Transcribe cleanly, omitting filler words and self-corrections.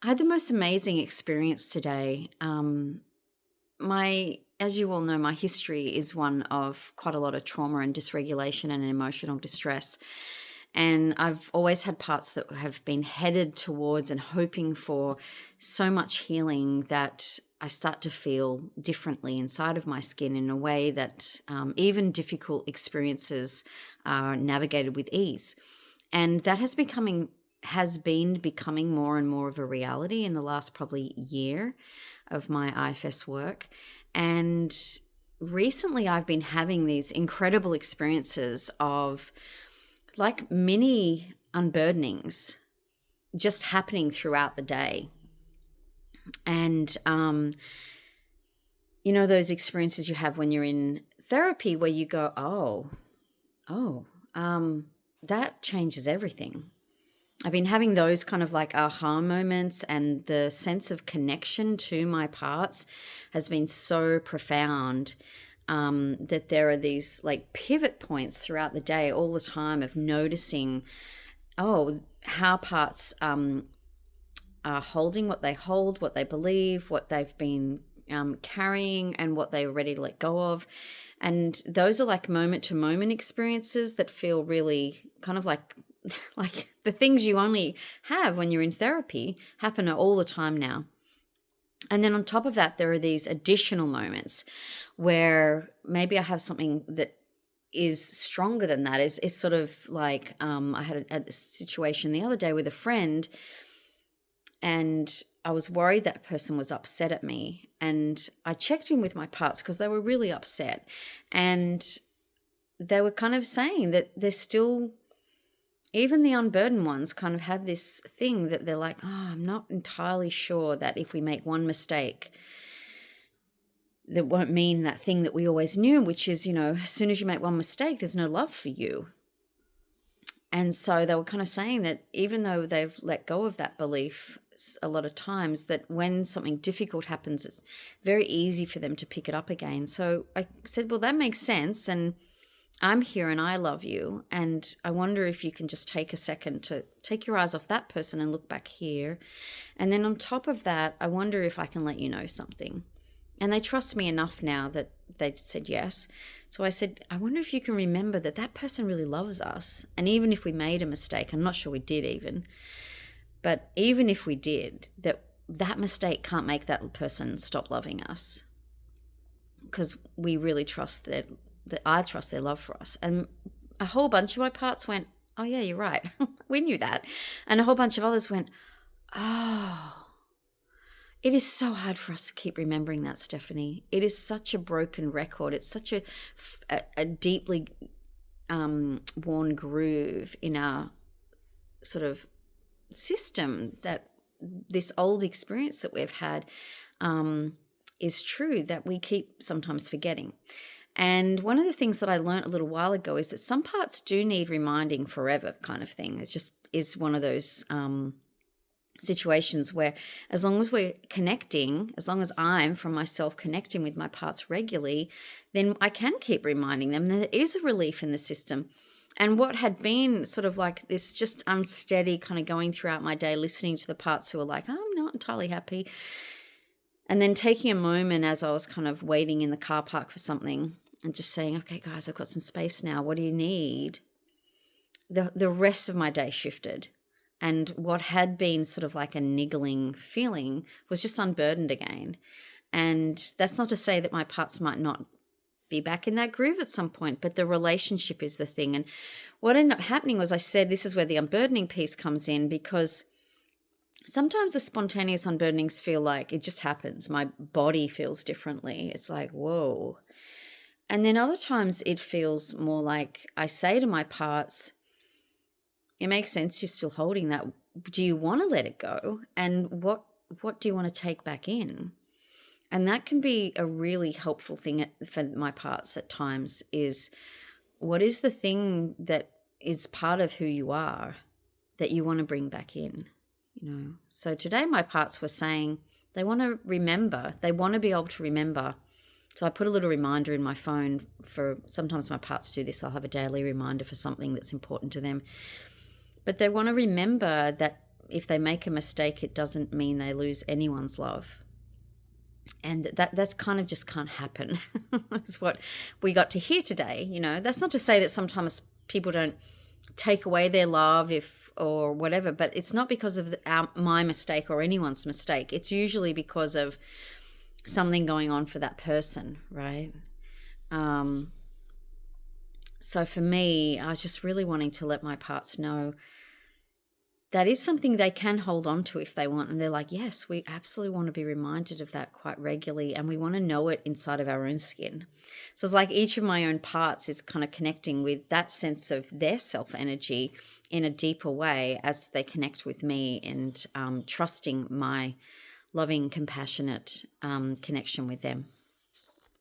I had the most amazing experience today. As you all know, my history is one of quite a lot of trauma and dysregulation and emotional distress. And I've always had parts that have been headed towards and hoping for so much healing that I start to feel differently inside of my skin in a way that even difficult experiences are navigated with ease. And that has been becoming more and more of a reality in the last probably year of my IFS work. And recently I've been having these incredible experiences of like mini unburdenings just happening throughout the day. And, those experiences you have when you're in therapy where you go, that changes everything. I've been having those kind of like aha moments, and the sense of connection to my parts has been so profound that there are these like pivot points throughout the day all the time of noticing, how parts are holding what they hold, what they believe, what they've been carrying, and what they're ready to let go of. And those are like moment to moment experiences that feel really kind of like the things you only have when you're in therapy happen all the time now. And then on top of that, there are these additional moments where maybe I have something that is stronger than that. Is sort of like I had a situation the other day with a friend, and I was worried that person was upset at me. And I checked in with my parts because they were really upset. And they were kind of saying that they're still, even the unburdened ones kind of have this thing that they're like, I'm not entirely sure that if we make one mistake, that won't mean that thing that we always knew, which is, as soon as you make one mistake, there's no love for you. And so they were kind of saying that even though they've let go of that belief a lot of times, that when something difficult happens, it's very easy for them to pick it up again. So I said, well, that makes sense. And I'm here and I love you. And I wonder if you can just take a second to take your eyes off that person and look back here. And then on top of that, I wonder if I can let you know something. And they trust me enough now that they said yes. So I said, I wonder if you can remember that that person really loves us. And even if we made a mistake, I'm not sure we did even, but even if we did, that mistake can't make that person stop loving us, because we really trust that I trust their love for us. And a whole bunch of my parts went, oh yeah, you're right. We knew that. And a whole bunch of others went, oh, it is so hard for us to keep remembering that, Stephanie. It is such a broken record. It's such a deeply worn groove in our sort of system, that this old experience that we've had is true, that we keep sometimes forgetting. And one of the things that I learned a little while ago is that some parts do need reminding forever, kind of thing. It just is one of those situations where as long as we're connecting, as long as I'm from myself connecting with my parts regularly, then I can keep reminding them. There is a relief in the system. And what had been sort of like this just unsteady kind of going throughout my day, listening to the parts who are like, I'm not entirely happy. And then taking a moment as I was kind of waiting in the car park for something and just saying, okay, guys, I've got some space now. What do you need? The rest of my day shifted. And what had been sort of like a niggling feeling was just unburdened again. And that's not to say that my parts might not be back in that groove at some point, but the relationship is the thing. And what ended up happening was, I said, this is where the unburdening piece comes in, because sometimes the spontaneous unburdenings feel like it just happens. My body feels differently. It's like, whoa. And then other times it feels more like I say to my parts, it makes sense, you're still holding that. Do you want to let it go? And what do you want to take back in? And that can be a really helpful thing for my parts at times, is what is the thing that is part of who you are that you want to bring back in, So today my parts were saying they want to remember, they want to be able to remember. So I put a little reminder in my phone for, sometimes my parts do this, I'll have a daily reminder for something that's important to them. But they want to remember that if they make a mistake, it doesn't mean they lose anyone's love. And that's kind of just can't happen. That's what we got to hear today. That's not to say that sometimes people don't take away their love or whatever, but it's not because of my mistake or anyone's mistake. It's usually because of something going on for that person, right? So for me, I was just really wanting to let my parts know that is something they can hold on to if they want. And they're like, yes, we absolutely want to be reminded of that quite regularly. And we want to know it inside of our own skin. So it's like each of my own parts is kind of connecting with that sense of their self-energy in a deeper way as they connect with me, and trusting my loving, compassionate connection with them.